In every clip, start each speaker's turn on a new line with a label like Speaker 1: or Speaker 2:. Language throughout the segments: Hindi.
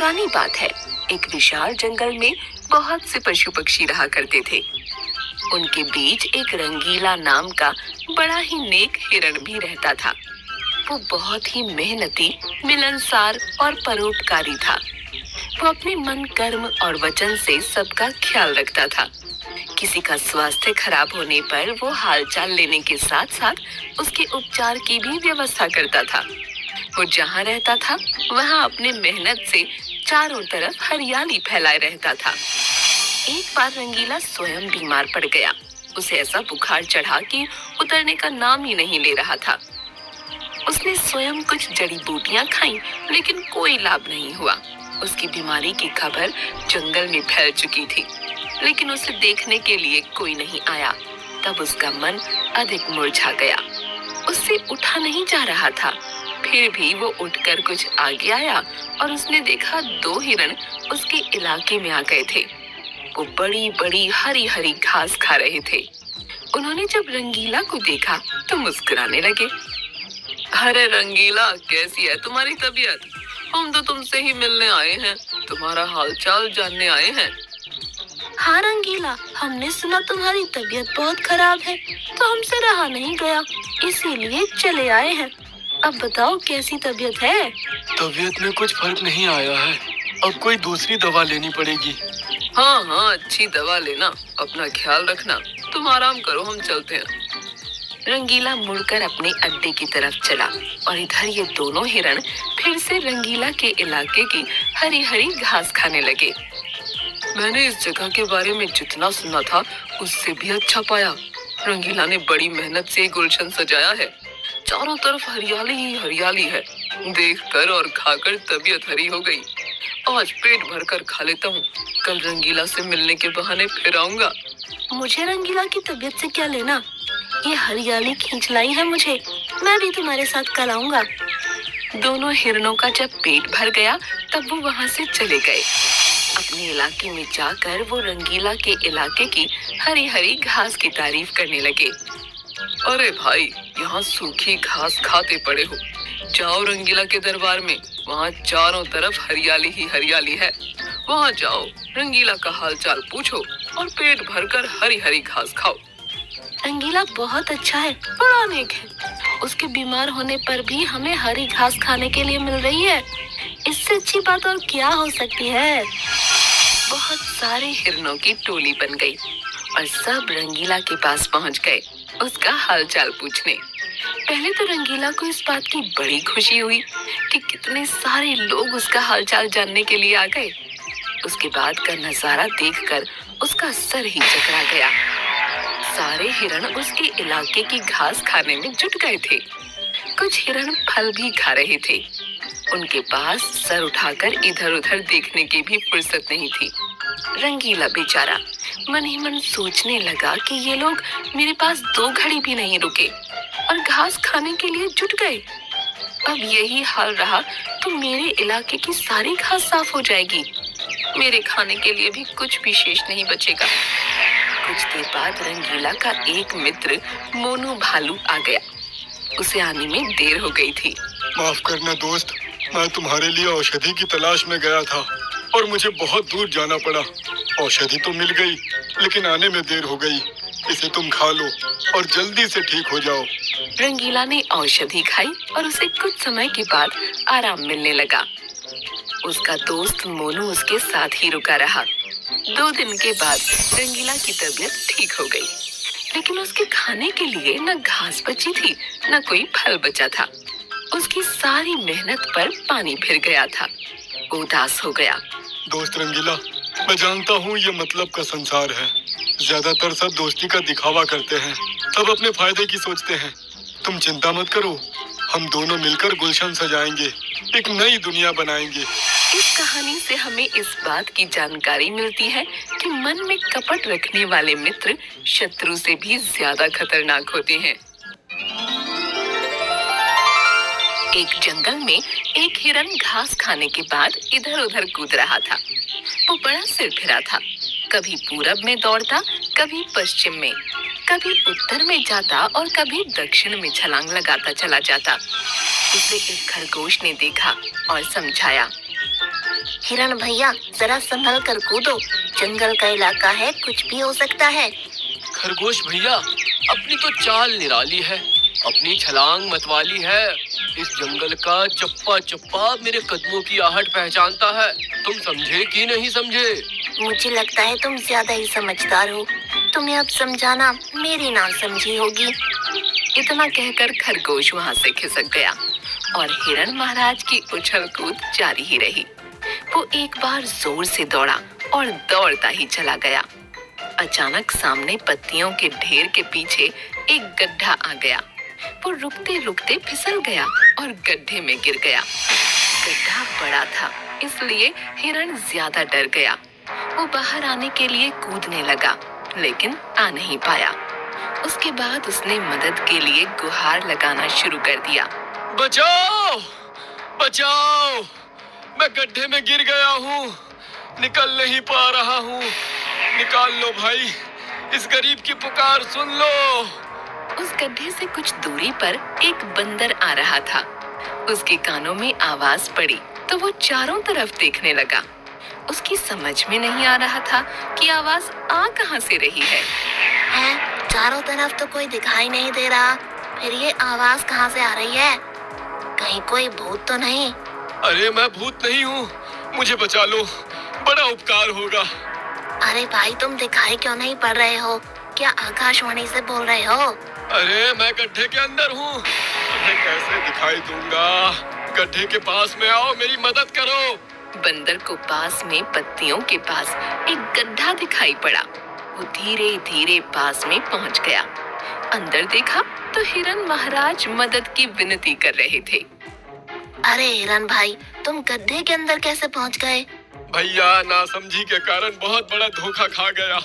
Speaker 1: पुरानी बात है। एक विशाल जंगल में बहुत से पशु पक्षी रहा करते थे। उनके बीच एक रंगीला नाम का बड़ा ही नेक हिरण भी रहता था। वो बहुत ही मेहनती, मिलनसार और परोपकारी था। वो अपने मन, कर्म और वचन से सबका ख्याल रखता था। किसी का स्वास्थ्य खराब होने पर वो हालचाल लेने के साथ साथ उसके उपचार की भी व्यवस्था करता था। वो जहाँ रहता था वहाँ अपने मेहनत से चारों तरफ हरियाली फैलाए रहता था। एक बार रंगीला स्वयं बीमार पड़ गया। उसे ऐसा बुखार चढ़ा कि उतरने का नाम ही नहीं ले रहा था। उसने स्वयं कुछ जड़ी बूटियां खाईं, लेकिन कोई लाभ नहीं हुआ। उसकी बीमारी की खबर जंगल में फैल चुकी थी, लेकिन उसे देखने के लिए कोई नहीं आया। तब उसका मन अधिक मुरझा गया। उससे उठा नहीं जा रहा था। फिर भी वो उठकर कुछ आगे आया और उसने देखा 2 हिरण उसके इलाके में आ गए थे। वो बड़ी बड़ी हरी हरी घास खा रहे थे। उन्होंने जब रंगीला को देखा तो मुस्कुराने लगे। अरे रंगीला, कैसी है तुम्हारी तबीयत? हम तो तुमसे ही मिलने आए हैं, तुम्हारा हालचाल जानने आए हैं।
Speaker 2: हाँ रंगीला, हमने सुना तुम्हारी तबीयत बहुत खराब है, तो हमसे रहा नहीं गया, इसीलिए चले आए हैं। अब बताओ कैसी तबीयत है?
Speaker 3: तबीयत में कुछ फर्क नहीं आया है। अब कोई दूसरी दवा लेनी पड़ेगी।
Speaker 1: हाँ हाँ, अच्छी दवा लेना, अपना ख्याल रखना। तुम आराम करो, हम चलते हैं। रंगीला मुड़कर अपने अड्डे की तरफ चला और इधर ये दोनों हिरण फिर से रंगीला के इलाके की हरी हरी घास खाने लगे। मैंने इस जगह के बारे में जितना सुना था उससे भी अच्छा पाया। रंगीला ने बड़ी मेहनत से गुलशन सजाया है। चारों तरफ हरियाली ही हरियाली है। देखकर और खाकर तबीयत हरी हो गई। आज पेट भरकर खा लेता हूँ, कल रंगीला से मिलने के बहाने फिर आऊंगा।
Speaker 2: मुझे रंगीला की तबीयत से क्या लेना? ये हरियाली खींच लाई है मुझे। मैं भी तुम्हारे साथ कल आऊंगा।
Speaker 1: दोनों हिरणों का जब पेट भर गया तब वो वहाँ से चले गए। अपने इलाके में जाकर वो रंगीला के इलाके की हरी हरी घास की तारीफ करने लगे। अरे भाई, यहाँ सूखी घास खाते पड़े हो। जाओ रंगीला के दरबार में, वहाँ चारों तरफ हरियाली ही हरियाली है। वहाँ जाओ, रंगीला का हालचाल पूछो और पेट भरकर हरी हरी घास खाओ।
Speaker 2: रंगीला बहुत अच्छा है, बड़ा नेक है। उसके बीमार होने पर भी हमें हरी घास खाने के लिए मिल रही है। इससे अच्छी बात और क्या हो सकती है?
Speaker 1: बहुत सारे हिरणों की टोली बन गई और सब रंगीला के पास पहुँच गए उसका हालचाल पूछने। पहले तो रंगीला को इस बात की बड़ी खुशी हुई कि कितने सारे लोग उसका हालचाल जानने के लिए आ गए। उसके बाद का नजारा देखकर उसका सर ही चकरा गया। सारे हिरण उसके इलाके की घास खाने में जुट गए थे। कुछ हिरण फल भी खा रहे थे। उनके पास सर उठाकर इधर उधर देखने की भी फुर्सत नहीं थी। रंगीला बेचारा मन ही मन सोचने लगा कि ये लोग मेरे पास 2 घड़ी भी नहीं रुके और घास खाने के लिए जुट गए। अब यही हाल रहा तो मेरे इलाके की सारी घास साफ हो जाएगी। मेरे खाने के लिए भी कुछ भी शेष नहीं बचेगा। कुछ देर बाद रंगीला का एक मित्र मोनू भालू आ गया। उसे आने में देर हो गई थी।
Speaker 3: माफ करना दोस्त, मैं तुम्हारे लिए औषधि की तलाश में गया था और मुझे बहुत दूर जाना पड़ा। औषधि तो मिल गई, लेकिन आने में देर हो गई। इसे तुम खा लो और जल्दी से ठीक हो जाओ।
Speaker 1: रंगीला ने औषधि खाई और उसे कुछ समय के बाद आराम मिलने लगा। उसका दोस्त मोनू उसके साथ ही रुका रहा। 2 दिन के बाद रंगीला की तबीयत ठीक हो गई, लेकिन उसके खाने के लिए न घास बची थी न कोई फल बचा था। उसकी सारी मेहनत पर पानी फिर गया था। उदास हो गया।
Speaker 3: दोस्त रंगीला, मैं जानता हूँ ये मतलब का संसार है। ज्यादातर सब दोस्ती का दिखावा करते हैं, सब अपने फायदे की सोचते हैं। तुम चिंता मत करो, हम दोनों मिलकर गुलशन सजाएंगे, एक नई दुनिया बनाएंगे।
Speaker 1: इस कहानी से हमें इस बात की जानकारी मिलती है कि मन में कपट रखने वाले मित्र शत्रु से भी ज्यादा खतरनाक होते हैं। एक जंगल में एक हिरन घास खाने के बाद इधर उधर कूद रहा था। वो बड़ा सिरफिरा था। कभी पूरब में दौड़ता, कभी पश्चिम में, कभी उत्तर में जाता और कभी दक्षिण में छलांग लगाता चला जाता। उसे एक खरगोश ने देखा और समझाया,
Speaker 2: हिरण भैया जरा संभल कर कूदो, जंगल का इलाका है, कुछ भी हो सकता है।
Speaker 4: खरगोश भैया, अपनी तो चाल निराली है, अपनी छलांग मतवाली है। इस जंगल का चप्पा चप्पा मेरे कदमों की आहट पहचानता है। तुम समझे कि नहीं समझे?
Speaker 2: मुझे लगता है तुम ज्यादा ही समझदार हो, तुम्हें अब समझाना मेरी ना समझी होगी।
Speaker 1: इतना कहकर खरगोश वहाँ से खिसक गया और हिरण महाराज की उछल कूद जारी ही रही। वो एक बार जोर से दौड़ा और दौड़ता ही चला गया। अचानक सामने पत्तियों के ढेर के पीछे एक गड्ढा आ गया। वो रुकते रुकते फिसल गया और गड्ढे में गिर गया। गड्ढा बड़ा था, इसलिए हिरण ज्यादा डर गया। वो बाहर आने के लिए कूदने लगा, लेकिन आ नहीं पाया। उसके बाद उसने मदद के लिए गुहार लगाना शुरू कर दिया।
Speaker 4: बचाओ! बचाओ! मैं गड्ढे में गिर गया हूँ, निकल नहीं पा रहा हूँ। निकाल लो भाई, इस गरीब की पुकार सुन लो।
Speaker 1: उस गड्ढे से कुछ दूरी पर एक बंदर आ रहा था। उसके कानों में आवाज पड़ी तो वो चारों तरफ देखने लगा। उसकी समझ में नहीं आ रहा था कि आवाज आ कहां से रही है।
Speaker 2: चारों तरफ तो कोई दिखाई नहीं दे रहा, फिर ये आवाज कहाँ से आ रही है? कहीं कोई भूत तो नहीं?
Speaker 4: अरे मैं भूत नहीं हूँ, मुझे बचा लो, बड़ा उपकार होगा।
Speaker 2: अरे भाई, तुम दिखाई क्यों नहीं पड़ रहे हो? क्या आकाशवाणी से बोल रहे हो?
Speaker 4: अरे मैं गड्ढे के अंदर हूँ, तुम्हें कैसे दिखाई दूंगा? गड्ढे के पास में आओ, मेरी मदद करो।
Speaker 1: बंदर को पास में पत्तियों के पास एक गड्ढा दिखाई पड़ा। वो धीरे धीरे पास में पहुंच गया। अंदर देखा तो हिरण महाराज मदद की विनती कर रहे थे।
Speaker 2: अरे हिरण भाई, तुम गड्ढे के अंदर कैसे पहुंच गए?
Speaker 4: भैया, नासमझी के कारण बहुत बड़ा धोखा खा गया।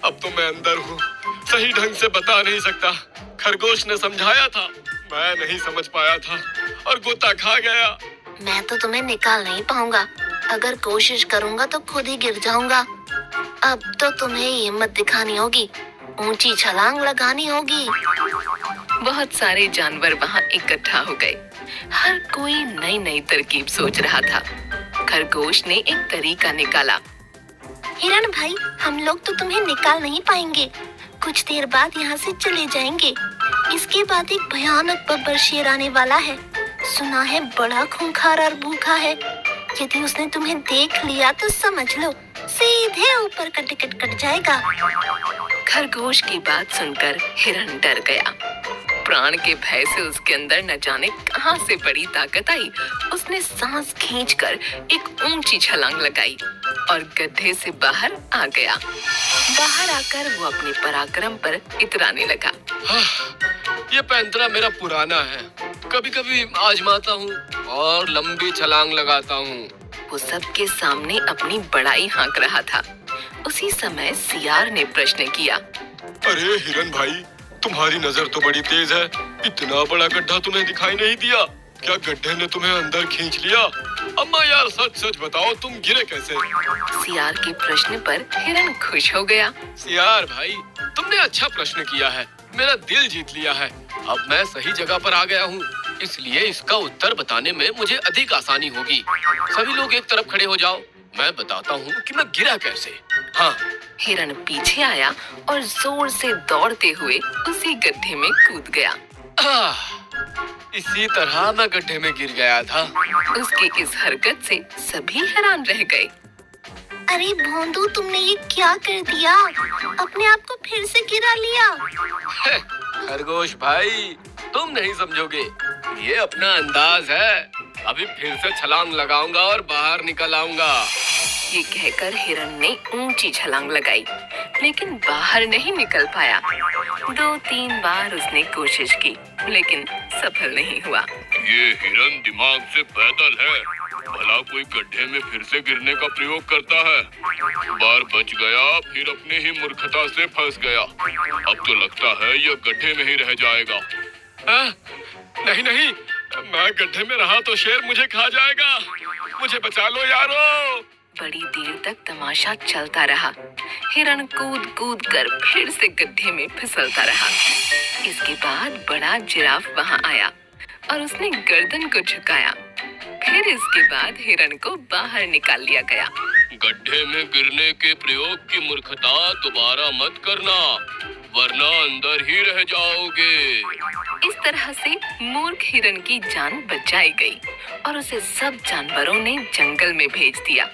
Speaker 4: अब तो मैं अंदर हूँ, सही ढंग से बता नहीं सकता। खरगोश ने समझाया था, मैं नहीं समझ पाया था और गोता खा गया।
Speaker 2: मैं तो तुम्हें निकाल नहीं पाऊंगा, अगर कोशिश करूंगा तो खुद ही गिर जाऊंगा। अब तो तुम्हें हिम्मत दिखानी होगी, ऊंची छलांग लगानी होगी।
Speaker 1: बहुत सारे जानवर वहाँ इकट्ठा हो गए। हर कोई नई नई तरकीब सोच रहा था। खरगोश ने एक तरीका निकाला।
Speaker 2: हिरण भाई, हम लोग तो तुम्हें निकाल नहीं पाएंगे, कुछ देर बाद यहाँ से चले जाएंगे। इसके बाद एक भयानक बब्बर शेर आने वाला है, सुना है बड़ा खूंखार और भूखा है। यदि उसने तुम्हें देख लिया तो समझ लो सीधे ऊपर का टिकट कट जाएगा।
Speaker 1: खरगोश की बात सुनकर हिरण डर गया। प्राण के भय से उसके अंदर न जाने कहां से बड़ी ताकत आई। उसने सांस खींचकर एक ऊंची छलांग लगाई और गड्ढे से बाहर आ गया। बाहर आकर वो अपने पराक्रम पर इतराने लगा।
Speaker 4: ये पैंतरा मेरा पुराना है, कभी कभी आजमाता हूँ और लंबी छलांग लगाता हूँ।
Speaker 1: वो सबके सामने अपनी बड़ाई हाँक रहा था। उसी समय सियार ने प्रश्न किया।
Speaker 3: अरे हिरण भाई, तुम्हारी नजर तो बड़ी तेज है, इतना बड़ा गड्ढा तुम्हें दिखाई नहीं दिया? क्या गड्ढे ने तुम्हें अंदर खींच लिया? अम्मा यार, सच सच बताओ, तुम गिरे कैसे?
Speaker 1: सियार के प्रश्न पर हिरण खुश हो गया।
Speaker 4: सियार भाई, तुमने अच्छा प्रश्न किया है, मेरा दिल जीत लिया है। अब मैं सही जगह पर आ गया हूँ, इसलिए इसका उत्तर बताने में मुझे अधिक आसानी होगी। सभी लोग एक तरफ खड़े हो जाओ, मैं बताता हूँ कि मैं गिरा कैसे। हाँ।
Speaker 1: हिरण पीछे आया और जोर से दौड़ते हुए उसी गड्ढे में कूद गया।
Speaker 4: इसी तरह मैं गड्ढे में गिर गया था।
Speaker 1: उसकी इस हरकत से सभी हैरान रह गए।
Speaker 2: अरे भोंदू, तुमने ये क्या कर दिया? अपने आप को फिर से गिरा लिया।
Speaker 4: खरगोश भाई, तुम नहीं समझोगे, ये अपना अंदाज है। अभी फिर से छलांग लगाऊंगा और बाहर निकल आऊंगा।
Speaker 1: ये कहकर हिरण ने ऊंची छलांग लगाई, लेकिन बाहर नहीं निकल पाया। 2-3 बार उसने कोशिश की, लेकिन सफल नहीं हुआ।
Speaker 4: ये हिरण दिमाग से पैदल है, भला कोई गड्ढे में फिर से गिरने का प्रयोग करता है। बार बच गया, फिर अपनी ही मूर्खता से फंस गया। अब तो लगता है यह गड्ढे में ही रह जाएगा। नहीं नहीं, मैं गड्ढे में रहा तो शेर मुझे खा जाएगा। मुझे बचा लो यारो।
Speaker 1: बड़ी देर तक तमाशा चलता रहा। हिरण कूद कूद कर फिर से गड्ढे में फिसलता रहा। इसके बाद बड़ा जिराफ वहां आया और उसने गर्दन को झुकाया। फिर फिर इसके बाद हिरण को बाहर निकाल लिया गया।
Speaker 4: गड्ढे में गिरने के प्रयोग की मूर्खता दोबारा मत करना, वरना अंदर ही रह जाओगे।
Speaker 1: इस तरह से मूर्ख हिरण की जान बचाई गई और उसे सब जानवरों ने जंगल में भेज दिया।